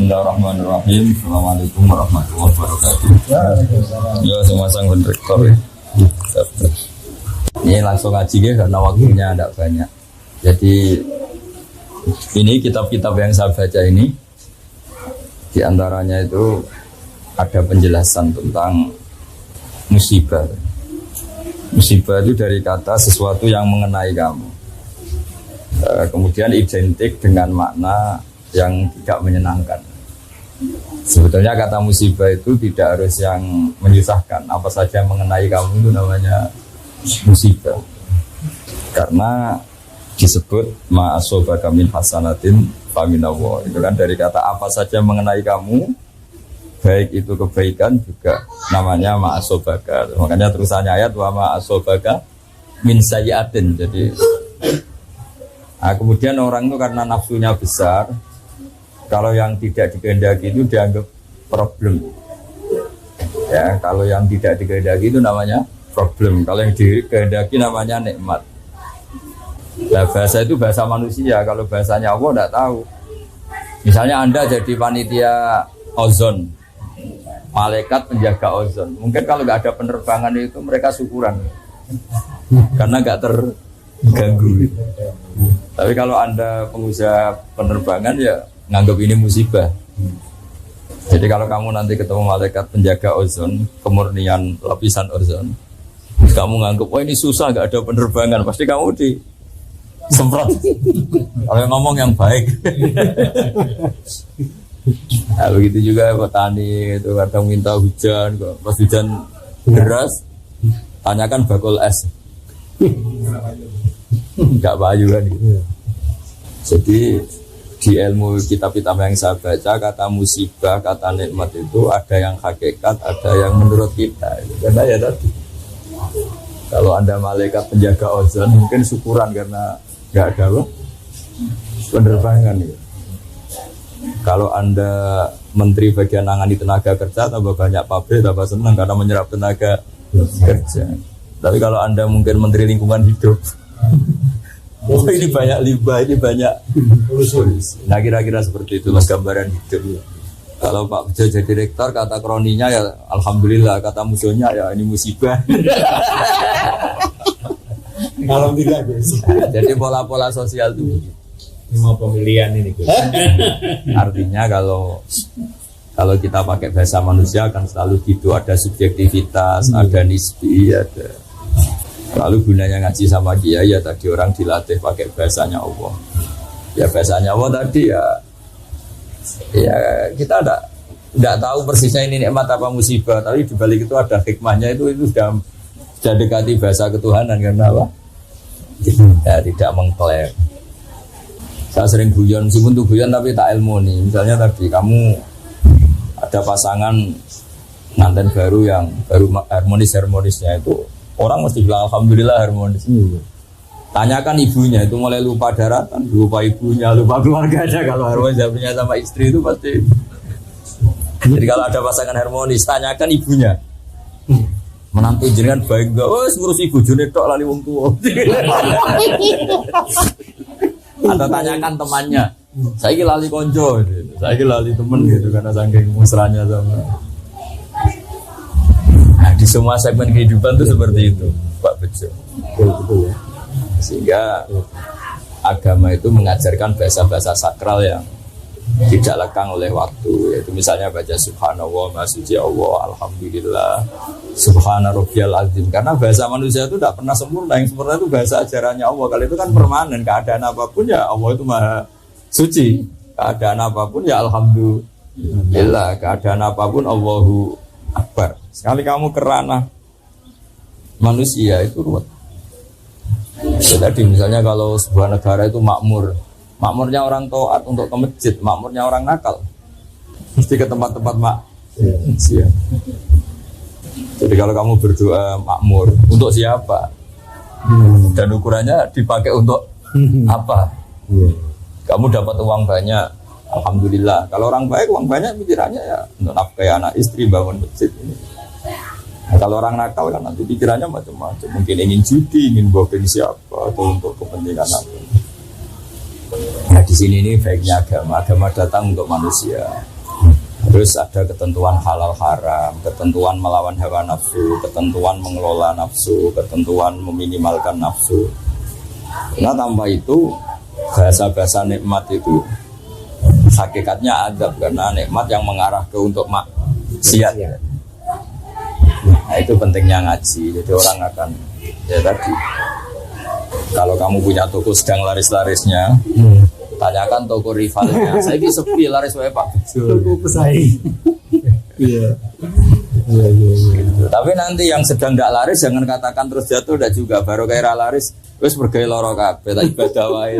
Bismillahirrahmanirrahim. Assalamualaikum warahmatullahi wabarakatuh. Ya, semua sang rektor ya. Ini langsung ngaji ya karena waktunya tidak banyak. Jadi ini kitab-kitab yang saya baca ini, di antaranya itu ada penjelasan tentang musibah. Musibah itu dari kata sesuatu yang mengenai kamu. Kemudian identik dengan makna yang tidak menyenangkan. Sebetulnya kata musibah itu tidak harus yang menyusahkan. Apa saja yang mengenai kamu itu namanya musibah. Karena disebut ma'asobaka min hasanatin faminallah. Itu kan dari kata apa saja yang mengenai kamu, baik itu kebaikan juga namanya ma'asobaka. Makanya terusannya ayat wa ma'asobaka min sayyatin. Jadi kemudian orang itu karena nafsunya besar, kalau yang tidak dikehendaki itu dianggap problem. Ya, kalau yang tidak dikehendaki itu namanya problem. Kalau yang dikehendaki namanya nikmat. Nah, bahasa itu bahasa manusia. Kalau bahasanya Allah tidak tahu. Misalnya Anda jadi panitia ozon, malaikat penjaga ozon. Mungkin kalau nggak ada penerbangan itu mereka syukuran, karena nggak terganggu. Tapi kalau Anda pengusaha penerbangan ya nganggap ini musibah. Jadi kalau kamu nanti ketemu malaikat penjaga ozon, kemurnian lapisan ozon, kamu nganggap oh ini susah nggak ada penerbangan, pasti kamu disemprot. Kalau ngomong yang baik. Nah, begitu juga petani itu kadang minta hujan, pas hujan deras, tanyakan bakul es. Enggak payu kan gitu. Jadi di ilmu kitab-kitab yang saya baca, kata musibah, kata nikmat itu ada yang hakikat, ada yang menurut kita. Karena ya tadi, kalau Anda malaikat penjaga ozon mungkin syukuran karena nggak ada penerbangan. Ya. Kalau Anda menteri bagian nangani tenaga kerja, tambah banyak pabrik, tambah senang karena menyerap tenaga kerja. Tapi kalau Anda mungkin menteri lingkungan hidup, oh ini banyak limbah, ini banyak polusi. Nah kira-kira seperti itu mas gambaran hidup. Kalau Pak Bejo jadi rektor, kata kroninya ya alhamdulillah, kata musuhnya ya ini musibah. Alhamdulillah guys. Jadi pola-pola sosial itu Mau pemilihan ini guys. Artinya kalau kita pakai bahasa manusia kan selalu gitu, ada subjektivitas, ada nisbi, ada. Lalu gunanya ngaji sama kiai ya tadi orang dilatih pakai bahasanya Allah. Ya bahasanya Allah tadi ya kita tidak tahu persisnya ini nikmat apa musibah, tapi dibalik itu ada hikmahnya, itu sudah dekati bahasa ketuhanan karena apa? Ya, tidak mengklaim. Saya sering guyon, meskipun tuh guyon tapi tak ilmu nih. Misalnya tadi kamu ada pasangan nganten baru yang baru harmonisnya itu, orang mesti bilang alhamdulillah harmonis. Tanyakan ibunya, itu mulai lupa daratan, lupa ibunya, lupa keluarganya. Kalau harmonis punya sama istri itu pasti. Jadi kalau ada pasangan harmonis, tanyakan ibunya. Menantu jenengan baik enggak? Oh, ngurus ibu jone tok lali wong tuwa. Atau tanyakan temannya. Saiki lali konco, saiki lali temen gitu karena saking mesranya sama. Nah, di semua segmen kehidupan itu seperti itu, Pak Bejo. Betul ya. Sehingga agama itu mengajarkan bahasa-bahasa sakral yang tidak lekang oleh waktu. Yaitu misalnya baca subhanallah, maha suci Allah, alhamdulillah, subhana rabbiyal azim. Karena bahasa manusia itu tidak pernah sempurna. Yang sempurna itu bahasa ajarannya Allah. Kalau itu kan permanen, keadaan apapun ya Allah itu maha suci. Keadaan apapun ya alhamdulillah. Keadaan apapun Allahu akbar. Sekali kamu kerana manusia itu ruwet. Jadi misalnya kalau sebuah negara itu makmurnya orang taat untuk ke masjid, makmurnya orang nakal mesti ke tempat-tempat maksiat. Jadi kalau kamu berdoa makmur untuk siapa? Dan ukurannya dipakai untuk apa? Kamu dapat uang banyak, alhamdulillah. Kalau orang baik uang banyak pikirannya ya untuk nafkahi anak istri, bangun masjid ini. Nah, kalau orang nakal kan nanti pikirannya macam-macam. Mungkin ingin judi, ingin booking siapa, atau untuk kepentingan apa. Nah di sini ini baiknya agama datang untuk manusia. Terus ada ketentuan halal haram, ketentuan melawan hawa nafsu, ketentuan mengelola nafsu, ketentuan meminimalkan nafsu. Nah tanpa itu bahasa-bahasa nikmat itu hakikatnya adab, karena nikmat yang mengarah ke untuk maksiat. Nah itu pentingnya ngaji. Jadi orang akan ya tadi, kalau kamu punya toko sedang laris-larisnya, tanyakan toko rivalnya. Saya ini sepi laris wae Pak. Toko pesaing. Iya. Tapi nanti yang sedang tidak laris jangan katakan terus jatuh, tidak juga. Baru kayak laris, terus bergaya loro kabeh, tak ibadah wae.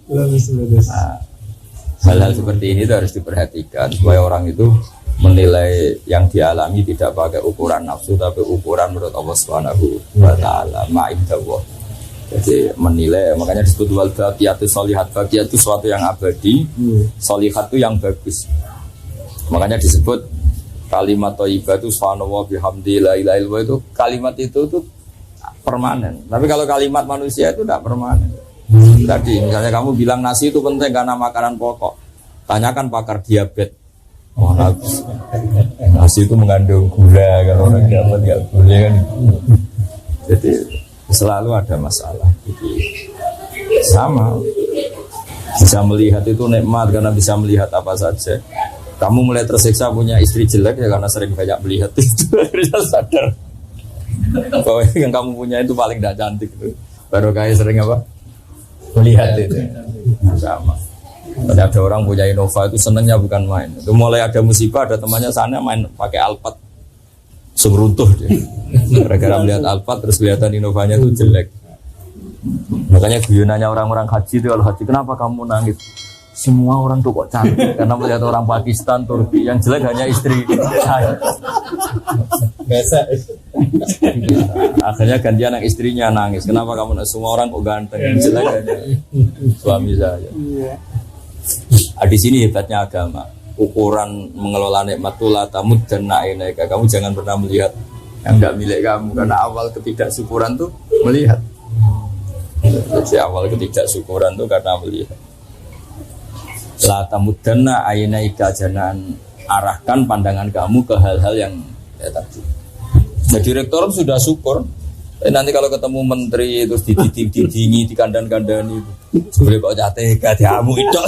Nah, hal-hal seperti ini itu harus diperhatikan supaya orang itu menilai yang dialami tidak pakai ukuran nafsu tapi ukuran menurut Allah Subhanahu wa taala, ma'indahu. Jadi menilai, makanya disebut wal baqiyatu sholihat. Baqiyat itu sesuatu yang abadi, sholihat itu yang bagus. Makanya disebut kalimat thayyibah itu subhanallah bihamdi la ilaha illallah, itu kalimat itu tuh permanen. Tapi kalau kalimat manusia itu tidak permanen. Tadi misalnya kamu bilang nasi itu penting karena makanan pokok, tanyakan pakar diabetes. Oh, nasi itu mengandung gula, kalau orang dapat nggak boleh kan. Jadi selalu ada masalah. Jadi sama, bisa melihat itu nikmat karena bisa melihat apa saja. Kamu mulai tersiksa punya istri jelek ya karena sering banyak melihat itu. Harus sadar bahwa yang kamu punya itu paling tidak cantik itu. Baru kayak sering apa? Melihat itu. Sama. Ada orang punya Innova itu senangnya bukan main. Itu mulai ada musibah, ada temannya sana main pakai Alphard, runtuh dia. Gara-gara melihat Alphard terus kelihatan Innovanya itu jelek. Makanya guyonannya orang-orang haji itu, kalau haji kenapa kamu nangis? Semua orang tuh kok cantik karena melihat orang Pakistan, Turki yang jelek hanya istri saya. Biasa. Akhirnya gantian yang istrinya nangis. Kenapa kamu nangis? Semua orang kok ganteng, yang jelek hanya suami saya. Di sini hebatnya agama. Ukuran mengelola nikmat itu la tamuddanna ainaika. Kamu jangan pernah melihat yang tidak milik kamu, karena awal ketidaksyukuran tuh melihat. Jadi awal ketidaksyukuran tuh karena melihat. La tamuddanna ainaika, jangan arahkan pandangan kamu ke hal-hal yang ya tadi. Nah, direktur sudah syukur. Nanti kalau ketemu menteri terus dididingi, dikandang-kandani itu. Sebenarnya kok jatah gak diamu itu.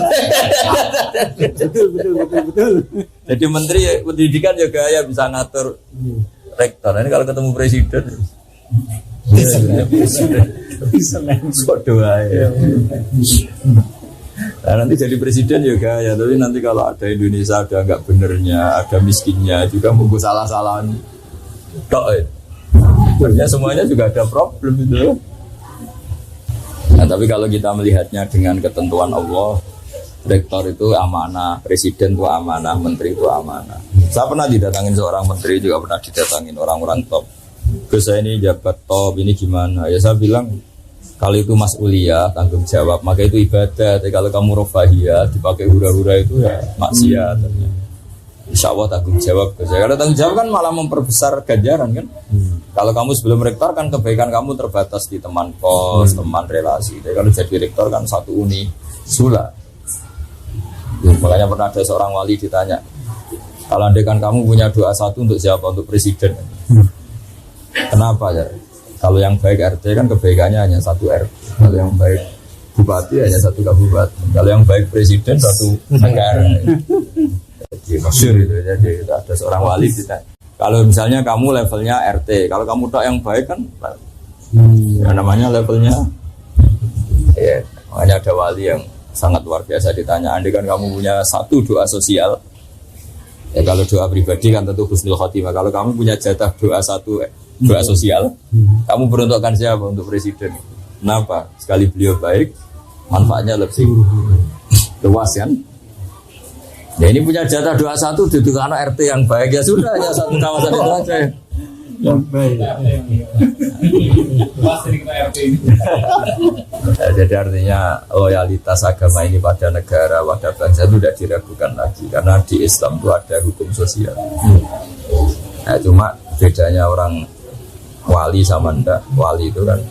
Betul. Jadi menteri pendidikan juga ya bisa ngatur rektor. Ini kalau ketemu presiden bisa kok doa ya. Nah, nanti jadi presiden juga ya, tapi nanti kalau ada Indonesia ada nggak benernya, ada miskinnya juga mungkin salah-salahan. Sebenarnya semuanya juga ada problem itu. Nah, tapi kalau kita melihatnya dengan ketentuan Allah, rektor itu amanah, presiden itu amanah, menteri itu amanah. Saya pernah didatangin seorang menteri, juga pernah didatangin orang-orang top. Terus saya ini jabat top, ini gimana? Ya saya bilang, kalau itu mas'uliyah, tanggung jawab, maka itu ibadah. Tapi kalau kamu rofahiyah, dipakai hura-hura itu ya maksiat. Insya Allah tanggung jawab. Karena tanggung jawab kan malah memperbesar ganjaran kan. Kalau kamu sebelum rektor kan kebaikan kamu terbatas di teman kos, teman relasi. Tapi kalau jadi rektor kan satu uni sula. Makanya pernah ada seorang wali ditanya, kalau andaikan kamu punya doa satu untuk siapa? Untuk presiden. Kenapa ya? Kalau yang baik RT kan kebaikannya hanya satu RT. Kalau yang baik bupati hanya satu kabupaten. Kalau yang baik presiden satu negara. Jadi masyhur itu. Jadi ada seorang wali ditanya, kalau misalnya kamu levelnya RT, kalau kamu tak yang baik kan, ya namanya levelnya. Ya, makanya ada wali yang sangat luar biasa ditanya, andai kan kamu punya satu doa sosial, ya kalau doa pribadi kan tentu husnul khotimah. Kalau kamu punya jatah doa satu doa sosial, kamu peruntukkan siapa untuk presiden? Kenapa? Sekali beliau baik, manfaatnya lebih luas kan? Ya ini punya jatah doa satu, duduk anak RT yang baik, ya sudah, ya satu kawasan itu aja yang baik. Ya, jadi artinya loyalitas agama ini pada negara, pada bangsa itu tidak diragukan lagi, karena di Islam itu ada hukum sosial. Nah, cuma bedanya orang wali sama ndak. Wali itu kan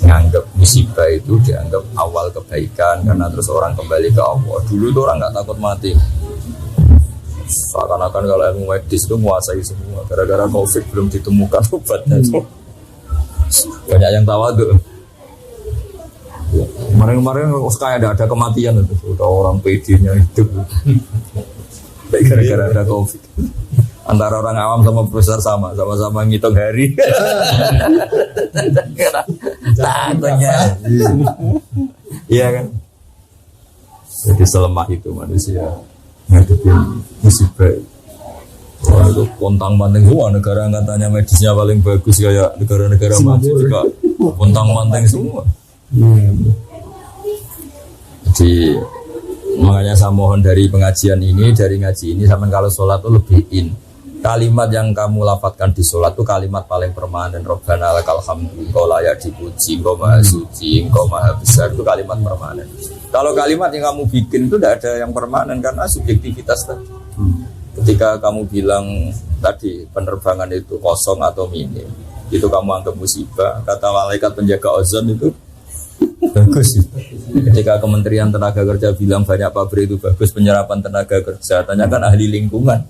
Nganggap musibah itu dianggap awal kebaikan karena terus orang kembali ke Allah. Dulu itu orang nggak takut mati. Seakan-akan kalau ilmu medis itu menguasai semua. Gara-gara COVID belum ditemukan obatnya. Banyak yang tawaduk. Kemarin-kemarin kayak ada kematian itu. Udah orang PD-nya hidup. Gara-gara ada COVID. Antara orang awam sama profesor sama-sama ngitung hari. Tanya. Iya kan? Jadi selemah itu manusia ngadepin musibah. Wah, itu pontang manting semua negara katanya medisnya paling bagus kayak negara-negara maju juga pontang manting semua. Jadi makanya saya mohon dari pengajian ini, dari ngaji ini, sampai kalau sholat itu lebih kalimat yang kamu lafadzkan di sholat itu kalimat paling permanen. Robbana lakal hamdu, engkau layak dipuji, engkau maha suci, engkau maha besar, itu kalimat permanen. Kalau kalimat yang kamu bikin itu tidak ada yang permanen karena subjektivitas tadi. Ketika kamu bilang tadi penerbangan itu kosong atau minim, itu kamu anggap musibah. Kata malaikat penjaga ozon itu bagus. Ketika Kementerian Tenaga Kerja bilang banyak pabrik itu bagus penyerapan tenaga kerja, tanyakan ahli lingkungan.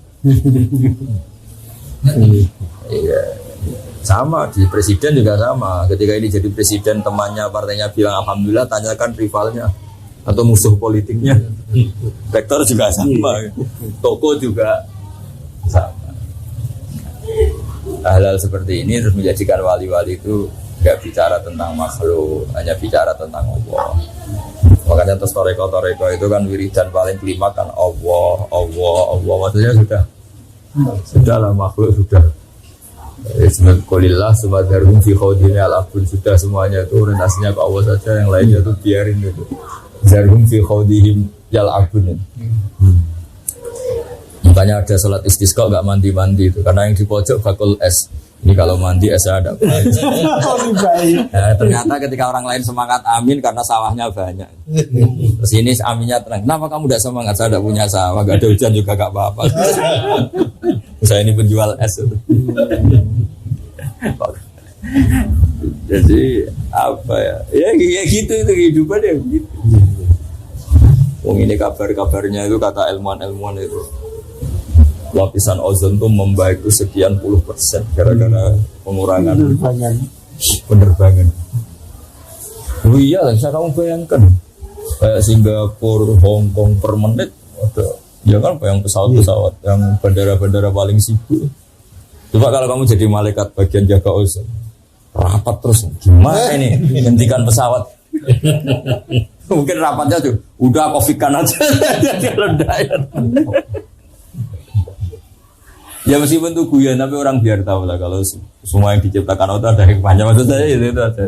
Iya, sama di presiden juga sama. Ketika ini jadi presiden, temannya partainya bilang alhamdulillah, tanyakan rivalnya atau musuh politiknya. Rektor juga sama, toko juga sama. Hal-hal seperti ini terus menjadikan wali-wali itu nggak bicara tentang makhluk, hanya bicara tentang Allah. Makanya terus toreko itu kan wiridan paling kelima kan Allah. Maksudnya sudahlah makhluk sudah. Bismillahirrahmanirrahim. Sumadharhum fi khawdina al-abun, sudah semuanya itu orientasinya ke Allah saja, yang lainnya itu biarin itu. Zarhum fi khawdihim yal-abun. Makanya ada sholat istisqa nggak mandi itu karena yang di pojok bakul es. Ini kalau mandi esnya ada. Nah, ternyata ketika orang lain semangat amin karena sawahnya banyak. Terus ini aminnya tenang. Kenapa kamu tidak semangat? Saya tidak punya sawah, gak ada hujan juga gak apa-apa. Saya ini penjual es itu. Jadi apa ya? Ya gitu itu kehidupan ya gitu. Ini kabar-kabarnya itu kata ilmuwan itu. Lapisan ozon itu membaik itu sekian puluh % gara-gara pengurangan penerbangan. Oh iya, bisa kamu bayangkan kayak Singapura, Hong Kong per menit ada, ya kan yang pesawat yang bandara-bandara paling sibuk. Coba kalau kamu jadi malaikat bagian jaga ozon, rapat terus, gimana ini hentikan pesawat? Mungkin rapatnya tuh udah kofikan aja kalau daya. Ya meskipun itu guyon, tapi orang biar tahu lah kalau semua yang diciptakan Allah ada hikmahnya. Maksud saya itu ada.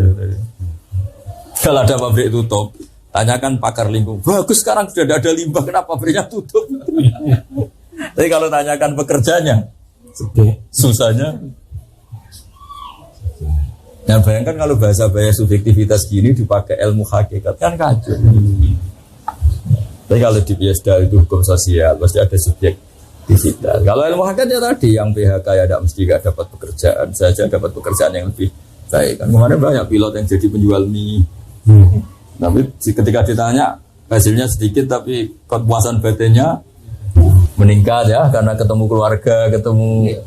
Kalau ada pabrik tutup, tanyakan pakar lingkungan. Bagus sekarang sudah ada limbah, kenapa pabriknya tutup? Tapi kalau tanyakan pekerjanya, susahnya. Nah bayangkan kalau bahasa subjektivitas gini dipakai ilmu hakikat kan kacau. Tapi kalau di biasa itu hukum sosial pasti ada subjektivitas. Kalau ilmu hakikat ya tadi yang PHK ya tidak mesti gak dapat pekerjaan, saja dapat pekerjaan yang lebih baik. Kan kemarin banyak pilot yang jadi penjual mie. Tapi ketika ditanya hasilnya sedikit tapi kepuasan batinnya meningkat ya karena ketemu keluarga, ketemu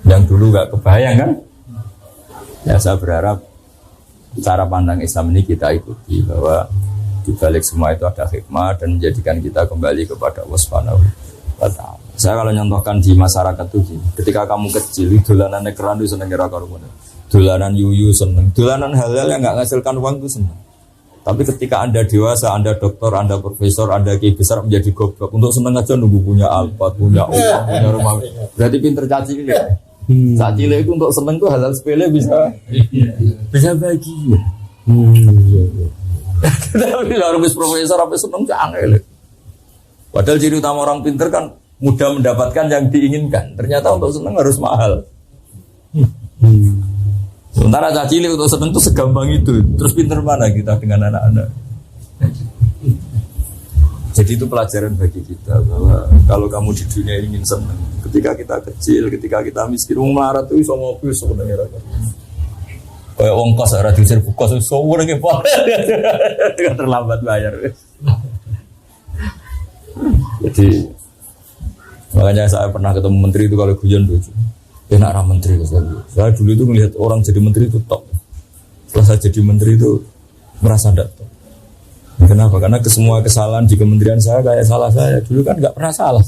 yang dulu gak kebayang kan. Ya saya berharap cara pandang Islam ini kita ikuti bahwa di balik semua itu ada hikmah dan menjadikan kita kembali kepada Allah Subhanahu wa Ta'ala. Saya kalau nyontohkan di masyarakat itu ketika kamu kecil, dolanan keran itu seneng kira karuan. Dolanan yuyu seneng. Dolanan hal-hal yang enggak menghasilkan uang itu seneng. Tapi ketika Anda dewasa, Anda dokter, Anda profesor, Anda kiai besar menjadi goblok. Untuk seneng aja nunggu punya Alphard, punya uang, punya rumah. Berarti pinter caci ini. Caci itu untuk seneng tuh hal-hal sepele bisa bahagia. Tapi kalau profesor apa seneng canggih. Padahal ciri utama orang pinter kan mudah mendapatkan yang diinginkan. Ternyata untuk seneng harus mahal. Sementara cacili untuk seneng itu segampang itu. Terus pinter mana kita dengan anak-anak? Jadi itu pelajaran bagi kita bahwa kalau kamu di dunia ingin senang, ketika kita kecil, ketika kita miskin, melarat itu sama mobil sebenarnya. Kayak wong kos ora diusir kos suwur iki po. Terlambat bayar. Jadi makanya saya pernah ketemu menteri itu kalau guyon lucu. Enak ra menteri saya dulu itu melihat orang jadi menteri itu top. Setelah saya jadi menteri itu merasa ndak top. Kenapa? Karena semua kesalahan di kementerian saya kayak salah saya. Dulu kan nggak pernah salah.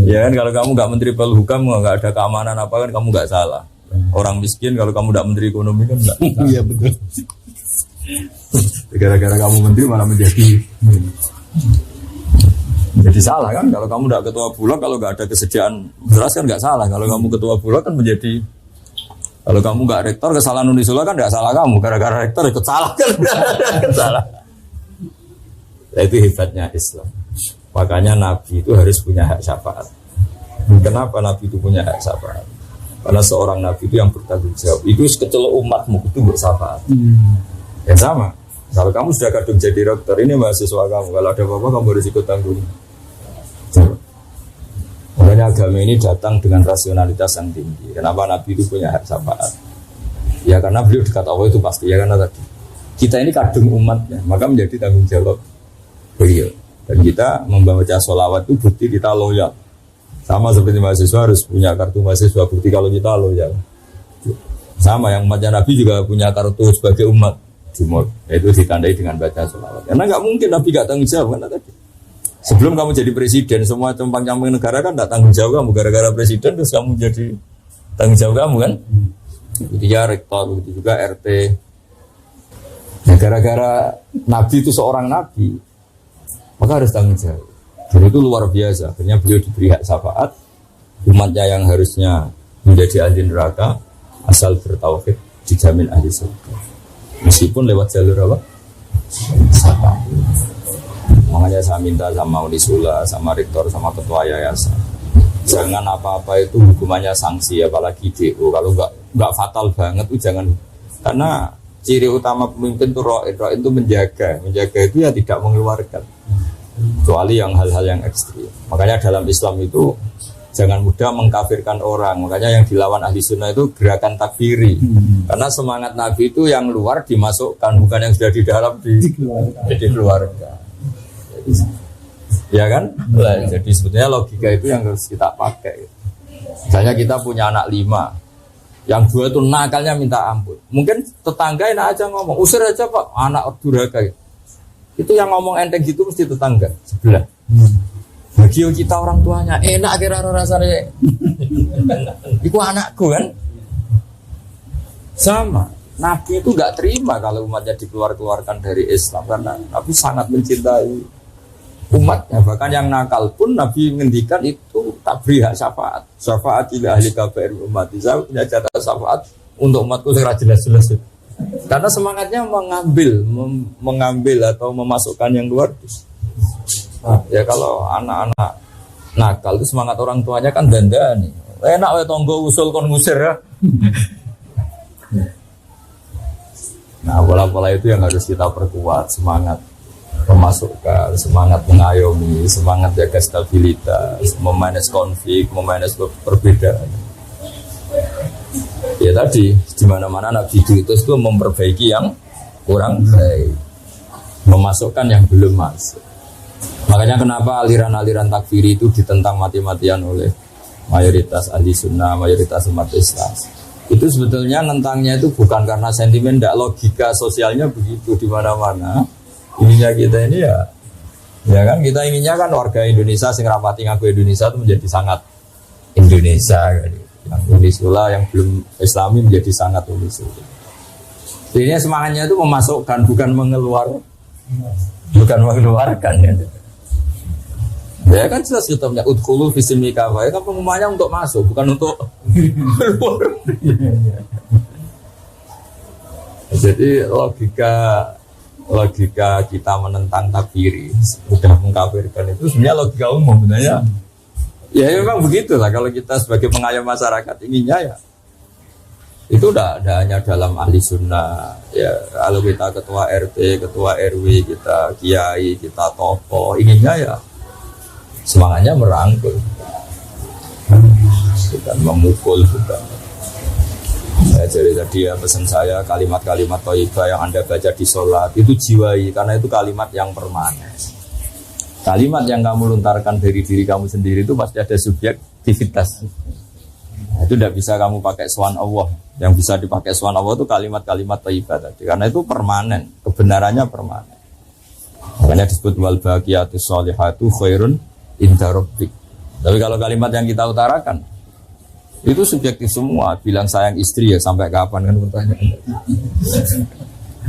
Ya kan kalau kamu nggak menteri Polhukam nggak ada keamanan apa kan kamu nggak salah. Orang miskin kalau kamu nggak menteri ekonomi kan nggak. Iya betul. Gara-gara kamu menteri malah menjadi salah kan. Kalau kamu nggak ketua bulog kalau nggak ada kesediaan beras kan nggak salah. Kalau kamu ketua bulog kan menjadi. Kalau kamu nggak rektor kesalahan Unisula kan nggak salah kamu. Gara-gara rektor ikut salah kan. Salah. Nah, itu hebatnya Islam. Makanya Nabi itu harus punya hak syafaat. Kenapa Nabi itu punya hak syafaat? Karena seorang Nabi itu yang bertanggung jawab. Itu sekecelok umatmu itu bersyafaat. Ya sama. Kalau kamu sudah kadung jadi rektor, ini mahasiswa kamu. Kalau ada apa-apa kamu harus ikut tanggung. Makanya agama ini datang dengan rasionalitas yang tinggi. Kenapa Nabi itu punya hak syafaat? Ya karena beliau dekat Allah itu pasti. Ya karena tadi kita ini kadung umatnya, maka menjadi tanggung jawab beliau. Dan kita membaca sholawat itu bukti kita loyal. Sama seperti mahasiswa harus punya kartu mahasiswa bukti kalau kita loyal. Sama yang umatnya Nabi juga punya kartu sebagai umat Jumur. Itu ditandai dengan baca sholawat. Karena nggak mungkin Nabi nggak tanggung jawab kan tadi. Sebelum kamu jadi presiden, semua campang-camping negara kan tidak tanggung jawab kamu. Gara-gara presiden terus kamu jadi tanggung jawab kamu kan. Begitu ya rektor, begitu juga RT. Nah, gara-gara Nabi itu seorang Nabi, maka harus tanggung jawab. Dan itu luar biasa. Akhirnya beliau diberi hak syafaat. Umatnya yang harusnya menjadi ahli neraka, asal bertauhid dijamin ahli surga. Meskipun lewat jalur apa? Syafaat. Makanya saya minta sama Unisula, sama rektor, sama ketua yayasan, jangan apa-apa itu hukumannya sanksi, apalagi DO. Kalau nggak fatal banget tuh jangan. Karena ciri utama pemimpin itu ra'id itu menjaga itu ya tidak mengeluarkan, kecuali yang hal-hal yang ekstrim. Makanya dalam Islam itu jangan mudah mengkafirkan orang. Makanya yang dilawan ahli sunnah itu gerakan takfiri. Karena semangat Nabi itu yang luar dimasukkan, bukan yang sudah di dalam dikeluarkan. Ya kan? Nah, jadi sebetulnya logika itu yang harus kita pakai. Misalnya kita punya anak 5, yang 2 itu nakalnya minta ampun. Mungkin tetangga enak aja ngomong, usir aja pak, anak durhaka. Itu yang ngomong enteng gitu mesti tetangga sebelah. Bagi kita orang tuanya enak kira rasanya. Iku anakku kan. Sama. Nabi itu nggak terima kalau umatnya dikeluarkan dari Islam karena Nabi sangat mencintai umatnya. Bahkan yang nakal pun Nabi ngendikan itu tak beri hak syafaat. Syafaat ila ahli kabair umat. Saya punya jatah syafaat untuk umatku secara jelas-jelas. Karena semangatnya mengambil atau memasukkan yang luar. Nah, ya kalau anak-anak nakal itu semangat orang tuanya kan dandani. Enak wae tonggo usul kon ngusir ya. Nah, pola-pola itu yang harus kita perkuat, semangat memasukkan, semangat mengayomi, semangat jaga stabilitas, memanage konflik, memanage perbedaan. Ya tadi, di mana-mana Nabi itu memperbaiki yang kurang baik, memasukkan yang belum masuk. Makanya kenapa aliran-aliran takfiri itu ditentang mati-matian oleh mayoritas ahli sunnah, mayoritas umat Islam. Itu sebetulnya nentangnya itu bukan karena sentimen, tidak, logika sosialnya begitu di mana-mana. Ininya kita ini ya kan kita inginnya kan warga Indonesia sing rapati ngaku Indonesia itu menjadi sangat Indonesia. Yang Unisula yang belum Islami menjadi sangat Unisula. Ini semangatnya itu memasukkan bukan mengeluarkan ya. Ya kan jelas kitabnya udkhulu fi silmi kafah, kan pengumumannya untuk masuk bukan untuk keluar. Jadi logika kita menentang takfiri sudah mengkafirkan itu sebenarnya logika umum sebenarnya. Ya memang begitulah kalau kita sebagai pengayom masyarakat inginnya ya itu udah hanya dalam ahli sunnah ya. Kalau kita ketua RT, ketua RW, kita kiai, kita tokoh, inginnya ya semangatnya merangkul, bukan memukul, bukan. Jadi tadi ya pesan saya kalimat-kalimat thayyibah yang Anda baca di sholat itu jiwai, karena itu kalimat yang permanen. Kalimat yang kamu lontarkan dari diri kamu sendiri itu pasti ada subjektivitas. Itu tidak bisa kamu pakai swan Allah. Yang bisa dipakai swan Allah itu kalimat-kalimat thayyibah tadi, karena itu permanen, kebenarannya permanen. Makanya disebut wal baqiyatus sholihatu khairun inda rabbik. Tapi kalau kalimat yang kita utarakan itu subjektif semua. Bilang sayang istri ya sampai kapan kan pertanyaan.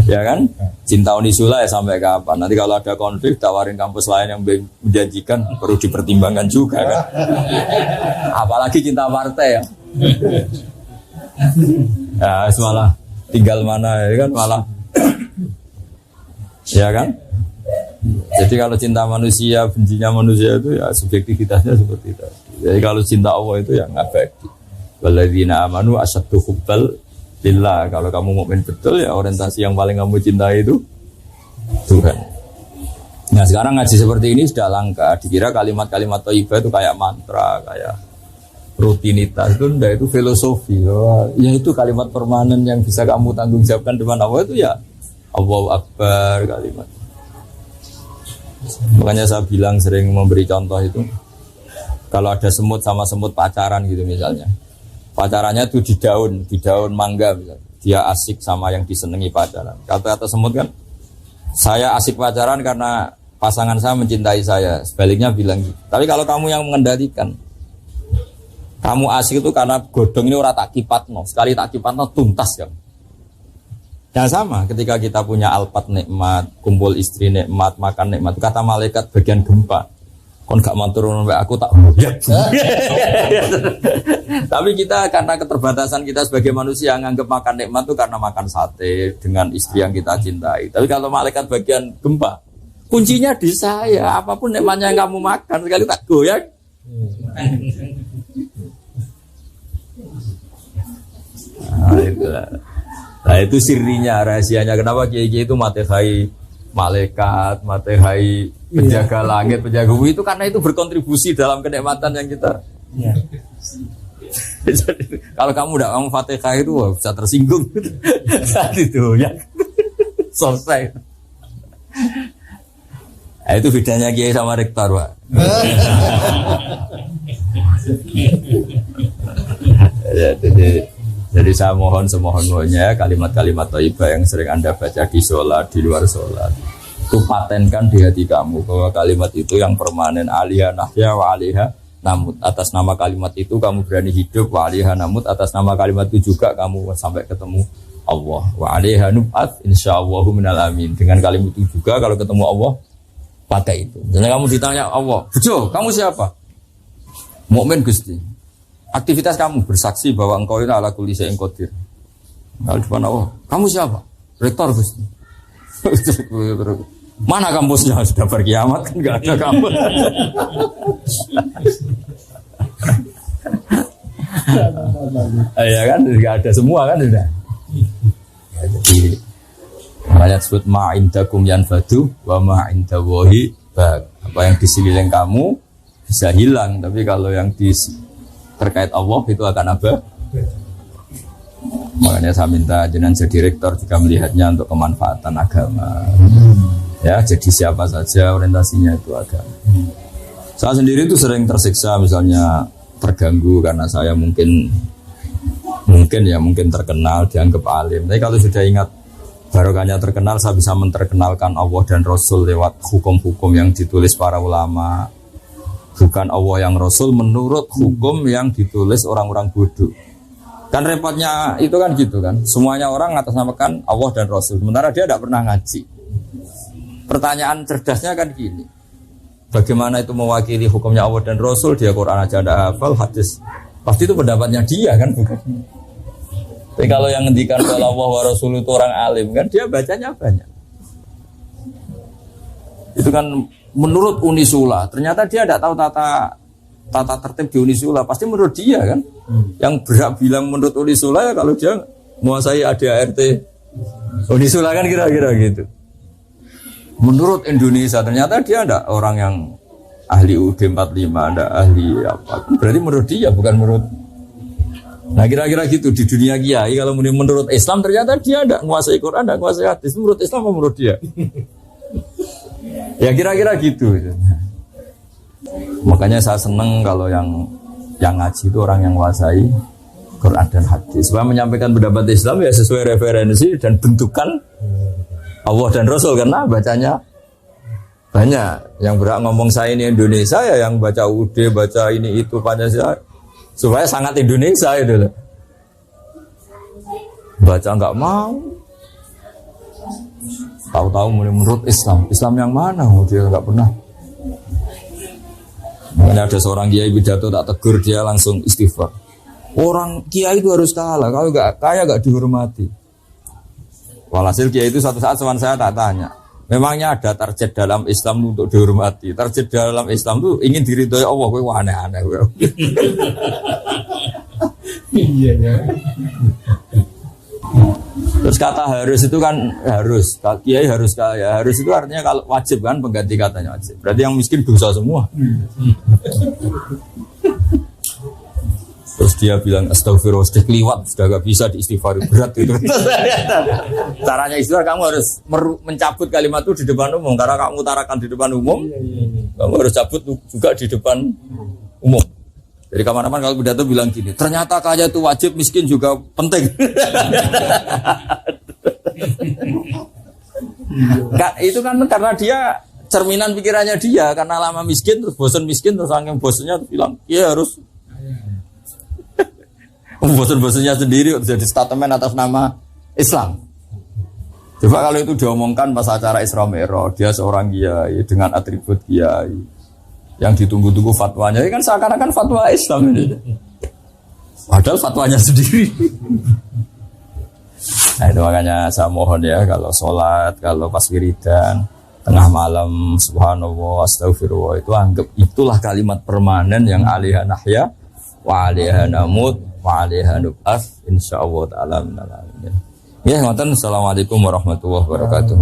Ya kan? Cinta unisula ya sampai kapan? Nanti kalau ada konflik tawarin kampus lain yang menjanjikan, perlu dipertimbangkan juga kan. Apalagi cinta partai ya. Ya malah tinggal mana ya kan, malah ya kan. Jadi kalau cinta manusia, bencinya manusia itu ya subjektivitasnya seperti itu. Jadi kalau cinta Allah itu yang abadi. Walladzina amanu asyaddu hubbal lillah. Kalau kamu mukmin betul ya orientasi yang paling kamu cintai itu Tuhan. Nah sekarang ngaji seperti ini sudah langka. Dikira kalimat-kalimat thayyibah itu kayak mantra, kayak rutinitas. Itu enggak, itu filosofi. Ya itu kalimat permanen yang bisa kamu tanggung jawabkan depan Allah itu ya Allahu Akbar kalimat. Makanya saya bilang sering memberi contoh itu, kalau ada semut sama semut pacaran gitu misalnya, pacarannya itu di daun mangga misalnya. Dia asik sama yang disenangi pacaran. Kata-kata semut kan, saya asik pacaran karena pasangan saya mencintai saya. Sebaliknya bilang gitu. Tapi kalau kamu yang mengendalikan, kamu asik itu karena godong ini orang tak kipatno. Sekali tak kipatno tuntas kan. Ya sama, ketika kita punya alpat nikmat, kumpul istri nikmat, makan nikmat, kata malaikat bagian gempa, kon gak matur sampai aku tak huyat. Tapi kita karena keterbatasan kita sebagai manusia nganggap makan nikmat itu karena makan sate dengan istri yang kita cintai. Tapi kalau malaikat bagian gempa, kuncinya di saya. Apapun nikmatnya yang kamu makan sekali tak goyang. Nah itu sirinya, rahasianya kenapa kiai-kiai itu matehai malaikat, matehai penjaga langit, penjaga bumi itu karena itu berkontribusi dalam kenikmatan yang kita. Ya. Jadi, kalau kamu udah ngomong Fatihah itu bisa tersinggung saat itu ya. Selesai. Nah, itu bedanya kiai sama rektor, Pak. Jadi saya mohon semohon-mohonnya kalimat-kalimat thayyibah yang sering Anda baca di sholat, di luar sholat, itu patenkan di hati kamu bahwa kalimat itu yang permanen. Alaiha nahya wa alaiha namut. Atas nama kalimat itu kamu berani hidup, wa alaiha namut. Atas nama kalimat itu juga kamu sampai ketemu Allah. Wa alaiha nub'at insyaallahu minal amin. Dengan kalimat itu juga kalau ketemu Allah pakai itu. Jadi kamu ditanya Allah, "Bejo, kamu siapa?" Mukmin Gusti. Aktivitas kamu bersaksi bahwa engkau ini ala kulli syai'in qadir. Kalau depan Allah, kamu siapa? Rektor Gusti. Mana kampusnya? Sudah berkiamat kan enggak ada kampus. Ya kan enggak ada semua kan sudah. Ya, jadi makanya disebut ma'indakum yanfadu wa ma'indallahi baq. Apa yang di sekeliling kamu bisa hilang, tapi kalau yang di terkait Allah itu akan apa? Makanya saya minta jenengan jadi rektor juga melihatnya untuk kemanfaatan agama. Ya, jadi siapa saja orientasinya itu agama. Saya sendiri itu sering tersiksa misalnya terganggu karena saya mungkin terkenal dianggap alim. Tapi kalau sudah ingat barokahnya terkenal, saya bisa menterkenalkan Allah dan Rasul lewat hukum-hukum yang ditulis para ulama. Bukan Allah yang Rasul menurut hukum yang ditulis orang-orang bodoh. Kan repotnya itu kan gitu kan. Semuanya orang ngatasnamakan Allah dan Rasul. Sementara dia tidak pernah ngaji. Pertanyaan cerdasnya kan gini. Bagaimana itu mewakili hukumnya Allah dan Rasul? Dia Quran aja tidak hafal, hadis. Pasti itu pendapatnya dia kan bukan. Tapi kalau yang ngendikan kalau Allah wa Rasul itu orang alim kan dia bacanya banyak. Itu kan menurut Unisula, ternyata dia tidak tahu tata tertib di Unisula. Pasti menurut dia kan. Yang berhak bilang menurut Unisula ya kalau dia menguasai ADART Unisula kan kira-kira gitu. Menurut Indonesia ternyata dia tidak orang yang ahli UD 45, ada ahli apa. Berarti menurut dia bukan menurut Nah kira-kira gitu di dunia kiai kalau menurut Islam ternyata dia tidak menguasai Quran, tidak menguasai hadis. Menurut Islam apa menurut dia? Ya kira-kira gitu. Makanya saya senang kalau yang ngaji itu orang yang menguasai Quran dan hadis. Supaya menyampaikan pendapat Islam ya sesuai referensi dan bentukan Allah dan Rasul, karena bacanya banyak. Yang berak ngomong saya ini Indonesia ya yang baca UUD, baca ini itu Pancasila. Supaya sangat Indonesia itu loh. Baca enggak mau. Tahu-tahu menurut Islam. Islam yang mana? Dia enggak pernah. Makanya ada seorang kiai pidato tak tegur, dia langsung istighfar. Orang kiai itu harus kalah. Kalau enggak kaya enggak dihormati. Walhasil kiai itu suatu saat saya tak tanya. Memangnya ada target dalam Islam untuk dihormati? Target dalam Islam itu ingin diridhoi Allah. Kowe aneh-aneh. Iya ya. Terus kata harus itu kan harus. Kiai harus kaya. Harus itu artinya kalau wajib kan, pengganti katanya wajib. Berarti yang miskin dosa semua. Terus dia bilang astagfirullah, sudah keliwat, sudah gak bisa diistighfar, berat itu. Caranya istighfar kamu harus mencabut kalimat itu di depan umum. Karena kamu utarakan di depan umum, kamu harus cabut juga di depan umum. Jadi kapan-kapan kalau pidato bilang gini, ternyata kaya itu wajib, miskin juga penting. Itu kan karena dia cerminan pikirannya dia, karena lama miskin terus bosan miskin terus saking bosannya terus bilang, iya harus. Bosan-bosannya sendiri jadi statement atas nama Islam. Coba kalau itu diomongkan pas acara Isra Mi'raj, dia seorang kiai dengan atribut kiai yang ditunggu-tunggu fatwanya, ini kan seakan-akan fatwa Islam ini. Padahal fatwanya sendiri. Nah itu makanya saya mohon ya, kalau sholat, kalau pas wiridan tengah malam, subhanallah, astagfirullah, itu anggap itulah kalimat permanen yang alaiha nahya wa alaiha namut wa alaiha nub'ats insyaallah ta'ala minal alamin. Ya, ngoten. Assalamualaikum warahmatullahi wabarakatuh.